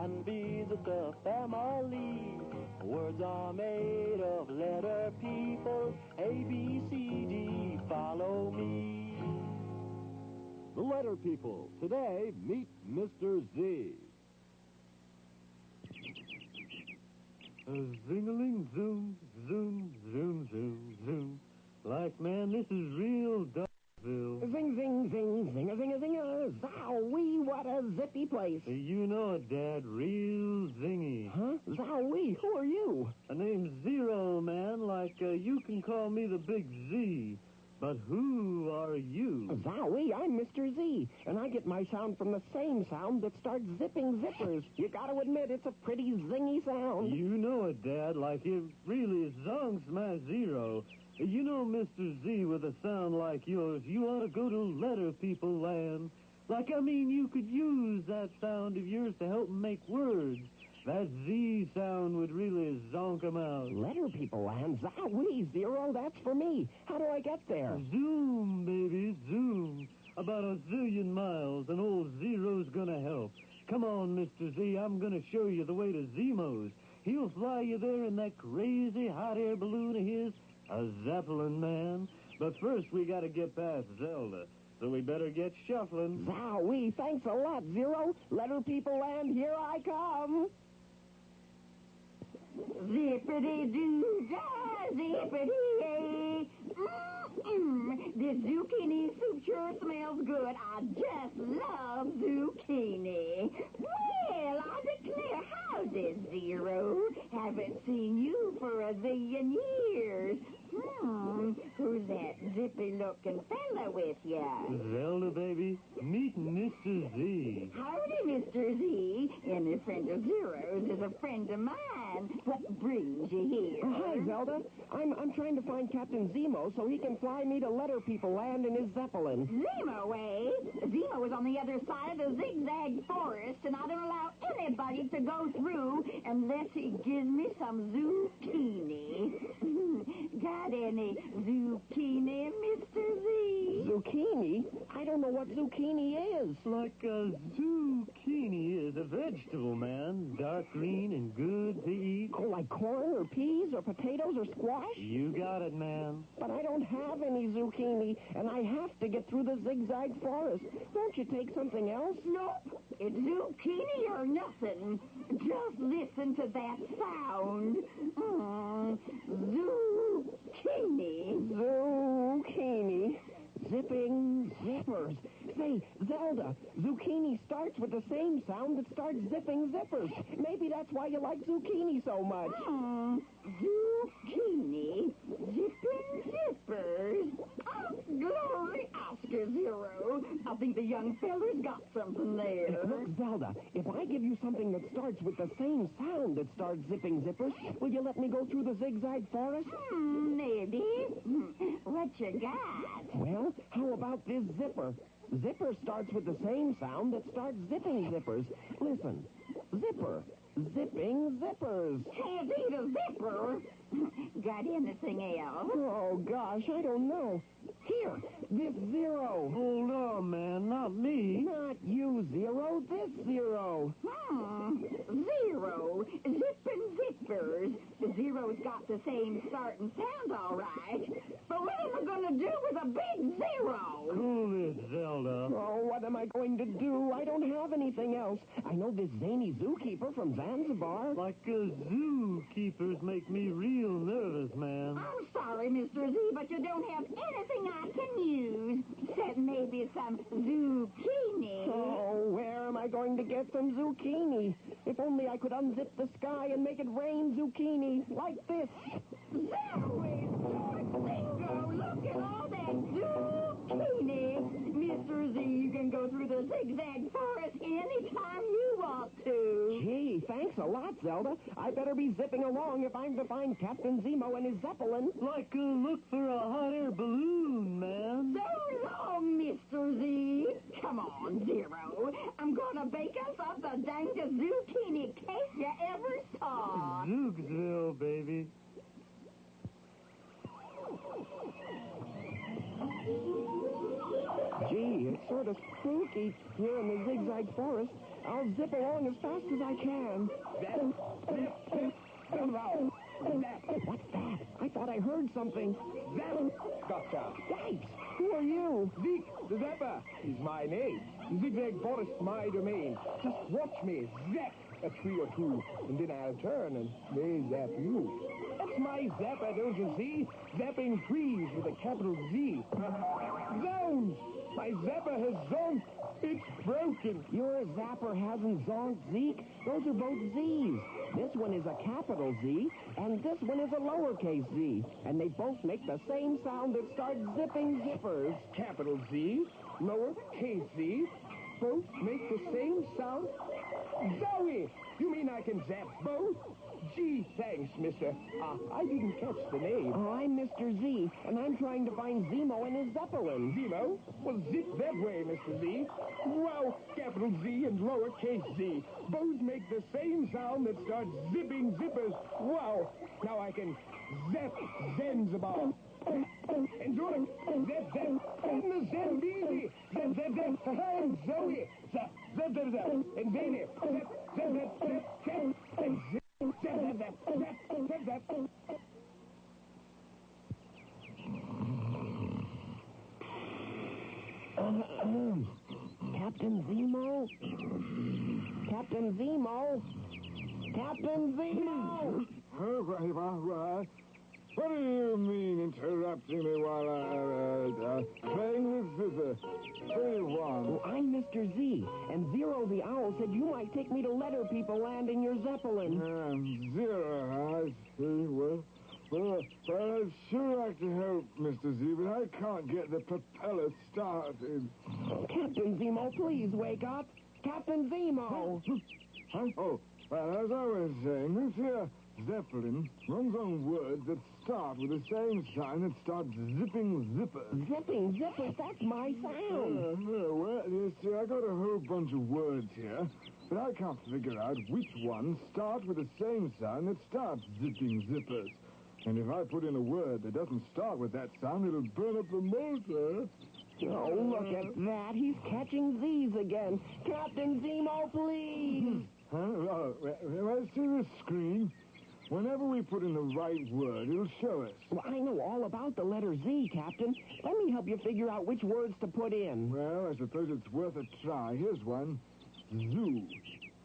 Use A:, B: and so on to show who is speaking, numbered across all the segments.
A: and visit the family. Words are made of letter people. A, B, C, D, follow me.
B: The letter people. Today, meet Mr. Z.
C: Zing-a-ling, zoom, zoom, zoom, zoom, zoom. Like, man, this is real Duckville.
D: Zing, zing, zing, zing-a-zing-a-zing-a. Zowie, what a zippy place.
C: You know it, Dad. Real zingy.
D: Huh? Zowie, who are you?
C: My name's Zero, man. Like, you can call me the Big Z. But who are you?
D: Zowie, I'm Mr. Z, and I get my sound from the same sound that starts zipping zippers. You gotta admit, it's a pretty zingy sound.
C: You know it, Dad. Like, it really zonks my Zero. You know, Mr. Z, with a sound like yours, you ought to go to letter people land. Like, I mean, you could use that sound of yours to help make words. That Z sound would really zonk 'em out.
D: Letter people land? Zowie, Zero, that's for me. How do I get there?
C: Zoom, baby, zoom. About 1,000,000 miles, and old Zero's gonna help. Come on, Mr. Z, I'm gonna show you the way to Zemo's. He'll fly you there in that crazy hot air balloon of his, a Zeppelin, man. But first we gotta get past Zelda, so we better get shuffling.
D: Zowie, thanks a lot, Zero. Letter people land, here I come.
E: Zippity-doo-dah, zippity-yay. This zucchini soup sure smells good. I just love zucchini. Well, I declare, how's it, Zero? Haven't seen you for 1,000,000 years. Who's that zippy-looking fella with ya?
C: Zelda, baby, meet Mr. Z.
E: Howdy, Mr. Z. Any friend of Zero's is a friend of mine. What brings you here?
D: Hi, Zelda. I'm trying to find Captain Zemo so he can fly me to letter people land in his Zeppelin.
E: Zemo, eh? Zemo is on the other side of the zigzag forest, and I don't allow anybody to go through unless he gives me some zucchini. Got any zucchini, Mr. Z?
D: Zucchini? I don't know what zucchini is.
C: Like a zucchini is a vegetable, man. Dark green and good to eat.
D: Oh, like corn or peas or potatoes or squash?
C: You got it, man.
D: But I don't have any zucchini, and I have to get through the zigzag forest. Won't you take something else?
E: Nope. It's zucchini or nothing. Just listen to that sound. Zucchini.
D: Zucchini. Zipping zippers. Say, Zelda, zucchini starts with the same sound that starts zipping zippers. Maybe that's why you like zucchini so much.
E: Zucchini. Zipping zippers. Oh, glory, Oscar Zero. I think the young feller's got something there.
D: Look, Zelda, if I give you something that starts with the same sound that starts zipping zippers, will you let me go through the zigzag forest?
E: Maybe. What you got?
D: Well, how about this zipper? Zipper starts with the same sound that starts zipping zippers. Listen. Zipper. Zipping zippers.
E: Can't eat a zipper. Got anything else?
D: Oh, gosh, I don't know. Here, this Zero.
C: Hold on, man, not me.
D: Not you, Zero, this Zero.
E: Zero. Zipping zippers. Zero's got the same start and sound, all right. But what am I going to do with a big zero?
C: Cool it, Zelda.
D: Oh, what am I going to do? I don't have anything else. I know this zany zookeeper from Zanzibar.
C: Like zookeepers make me real nervous, man.
E: I'm sorry, Mr. Z, but you don't have anything I can use, except maybe some zucchini.
D: Oh, where am I going to get some zucchini? If only I could unzip the sky and make it rain zucchini, like this.
E: Zoe, bingo, look at all that zucchini. Mr. Z, you can go through the zigzag forest anytime you want to.
D: Gee, thanks a lot, Zelda. I better be zipping along if I'm to find Captain Zemo and his Zeppelin.
C: Like look for a hot air balloon, man.
E: So long, Mr. Z. Come on, Zero. I'm going to bake us up the dangest zucchini cake you ever saw.
C: Zooksville, baby.
D: Gee, it's sort of spooky here in the zigzag forest. I'll zip along as fast as I can.
F: Zip, zip, zip. Wow. Zap.
D: What's that? I thought I heard something.
F: Zap. Doctor.
D: Yikes! Who are you?
F: Zeke, the Zapper is my name. Zigzag forest, my domain. Just watch me zap a tree or two, and then I'll turn and may zap you. That's my zapper, don't you see? Zapping trees with a capital Z. Zones! My zapper has zonked. It's broken.
D: Your zapper hasn't zonked, Zeke. Those are both Z's. This one is a capital Z, and this one is a lowercase z. And they both make the same sound that starts zipping zippers.
F: Capital Z, lowercase z, both make the same sound? Zoe! You mean I can zap both? Gee, thanks, mister. I didn't catch the name.
D: Oh, I'm Mr. Z, and I'm trying to find Zemo and his Zeppelin.
F: Zemo? Well, zip that way, Mr. Z. Wow, capital Z and lowercase z. Both make the same sound that starts zipping zippers. Wow. Now I can zap Zanzibar. And do it. Zap, zap. And the Zambezi. Zap, zap, zap. And Zoe. Zap, zap, zap, zap. And Zany. Zap, zap, zap, zap, zap. And zip. Zap, zap, zap, zap, zap, zap.
D: Captain Zemo? Captain Zemo? Captain Zemo!
G: What do you mean interrupting me while I'm playing this zither? What do you want?
D: Well, I'm Mr. Z, and Zero the Owl said you might take me to Letter People Land in your Zeppelin.
G: Zero, I see. Well, I'd sure like to help, Mr. Z, but I can't get the propeller started.
D: Captain Zemo, please wake up. Captain Zemo!
G: Huh? Oh, well, as I was saying, this here Zeppelin runs on words that start with the same sign that starts zipping zippers.
D: Zipping zippers, that's my sound.
G: Well, you see, I got a whole bunch of words here, but I can't figure out which ones start with the same sound that starts zipping zippers. And if I put in a word that doesn't start with that sound, it'll burn up the motor.
D: Oh, look at that. He's catching Z's again. Captain Zemo, please.
G: Huh? Oh, well, see this screen? Whenever we put in the right word, it'll show us.
D: Well, I know all about the letter Z, Captain. Let me help you figure out which words to put in.
G: Well, I suppose it's worth a try. Here's one. Zoo.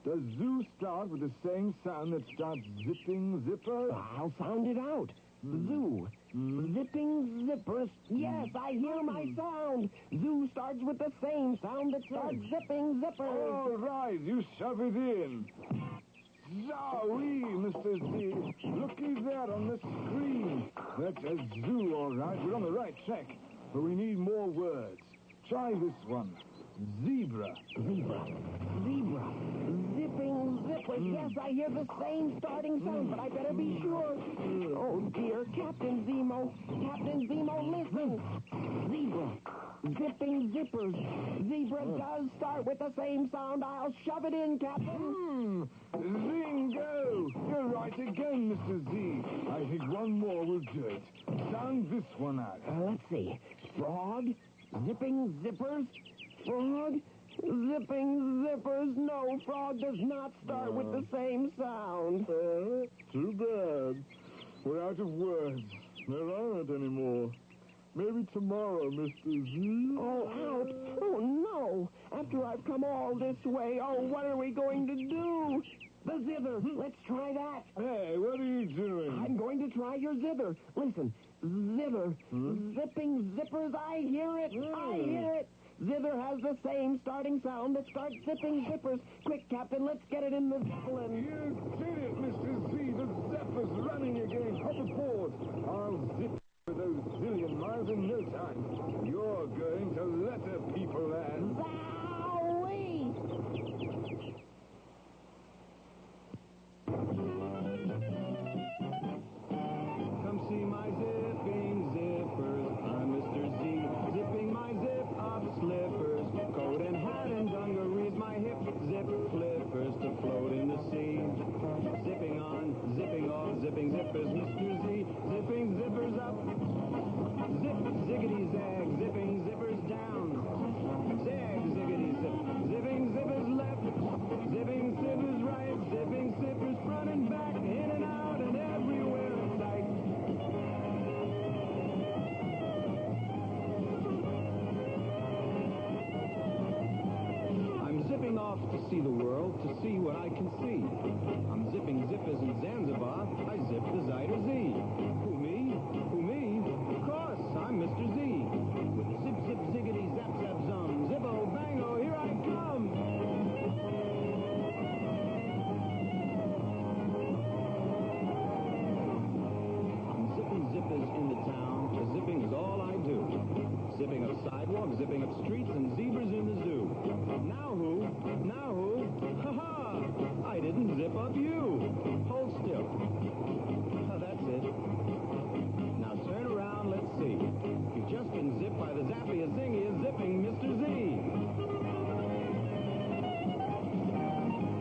G: Does zoo start with the same sound that starts zipping zippers?
D: I'll sound it out. Zoo. Zipping zippers. Yes, I hear my sound. Zoo starts with the same sound that starts zipping zippers.
G: All right, you shove it in. Zowie, Mr. Z. Looky there on the screen. That's a zoo, all right. We're on the right track. But we need more words. Try this one. Zebra.
D: Zebra. Zebra. Zipping zippers. Yes, I hear the same starting sound, but I better be sure. Oh, dear. Captain Zemo. Captain Zemo, listen. Zebra. Zipping zippers. Zebra does start with the same sound. I'll shove it in, Captain.
G: Zingo! You're right again, Mr. Z. I think one more will do it. Sound this one out.
D: Let's see. Frog. Zipping zippers. Frog. Zipping zippers. No, frog does not start with the same sound.
G: Too bad. We're out of words. There aren't any more. Maybe tomorrow, Mr. Z.
D: Oh, ouch. Oh, no. After I've come all this way, oh, what are we going to do? The zither. Let's try that.
G: Hey, what are you doing?
D: I'm going to try your zither. Listen. Zither. Zipping zippers. I hear it. I hear it. Zither has the same starting sound that starts zipping zippers. Quick, Captain, let's get it in the Zeppelin.
G: You did it, Mr. Z. The Zepper's running again. Hop aboard. I'll zip for those zillion miles in no time. You're going to Letter People Land.
D: Zowie!
A: Come see my zipping zippers. I'm Mr. Z, zipping my zip-up slippers. Coat and hat and dungarees, my hip zip flippers to float in the sea. Zipping on, zipping off, zipping zippers, Mr. Z, zipping zippers up. Zip, ziggity, zag, see what I can see. I'm zipping zippers in Zanzibar. I zip the Zyder Z. Who me? Who me? Of course, I'm Mr. Z. With a zip zip ziggity zap zap zum. Zippo bango, here I come. I'm zipping zippers in the town. The zipping is all I do. Zipping up sidewalks, zipping up streets, and zebras in the zoo. Now who? Now who? Ha-ha! I didn't zip up you. Hold still. That's it. Now turn around, let's see. You've just been zipped by the zappiest zingiest zipping Mr. Z.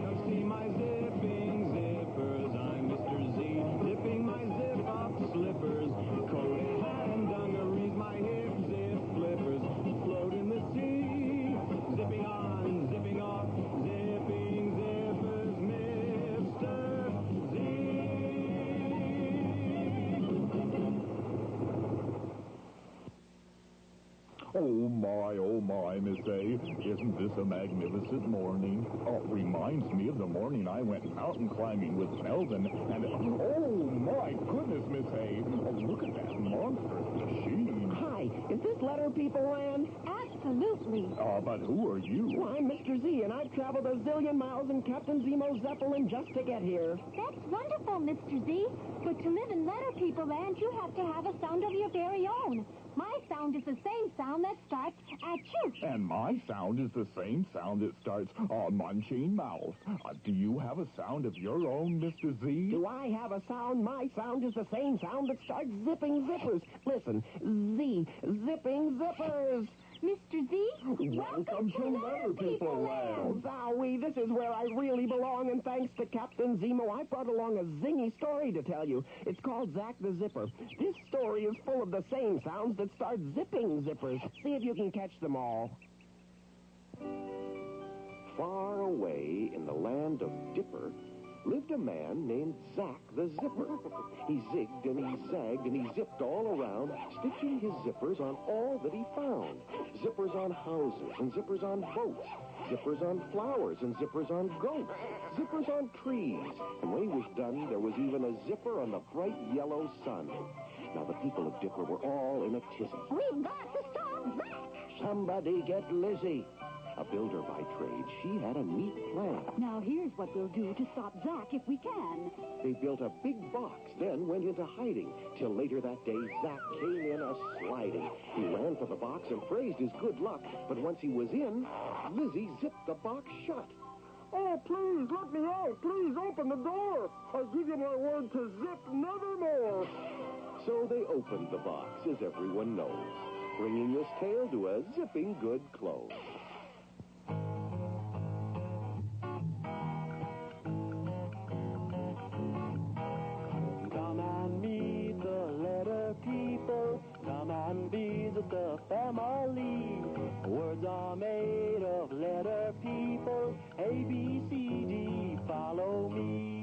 A: Come see my zipping zippers. I'm Mr. Z. Zipping my zip up slippers. Coat and hat and dungarees. My hip zip flippers float in the sea. Zipping on, zipping off, zipping zippers, Mr. Z.
G: Oh my, Miss A. Isn't this a magnificent morning? Oh, reminds me of the morning I went mountain climbing with Melvin, and oh my goodness, Miss A. Oh, look at that monstrous machine.
D: Hi, is this Letter People Land?
E: Absolutely.
G: But who are you?
D: Well, I'm Mr. Z, and I've traveled a zillion miles in Captain Zemo's Zeppelin just to get here.
E: That's wonderful, Mr. Z. But to live in Letter People Land, you have to have a sound of your very own. My sound is the same sound that starts at you.
G: And my sound is the same sound that starts munching mouth. Do you have a sound of your own, Mr. Z?
D: Do I have a sound? My sound is the same sound that starts zipping zippers. Listen, Z, zipping zippers.
E: Mr. Z,
G: Welcome to Letter People Land.
D: Zowie, this is where I really belong, and thanks to Captain Zemo, I brought along a zingy story to tell you. It's called Zack the Zipper. This story is full of the same sounds that start zipping zippers. See if you can catch them all.
H: Far away in the land of Dipper lived a man named Zack the Zipper. He zigged and he zagged and he zipped all around, stitching his zippers on all that he found. Zippers on houses and zippers on boats, zippers on flowers and zippers on goats, zippers on trees. And when he was done, there was even a zipper on the bright yellow sun. Now the people of Dipper were all in a tizzy.
E: we've got to stop Zack.
H: Somebody get Lizzie. A builder by trade, she had a neat plan.
E: Now here's what we'll do to stop Zack if we can.
H: They built a big box, then went into hiding. Till later that day, Zack came in a-sliding. He ran for the box and praised his good luck. But once he was in, Lizzie zipped the box shut.
F: Oh, please, let me out. Please open the door. I give you my word to zip nevermore.
H: So they opened the box, as everyone knows, bringing this tale to a zipping good close.
C: Come and meet the letter people. Come and visit the family. Words are made of letter people. A, B, C, D, follow me.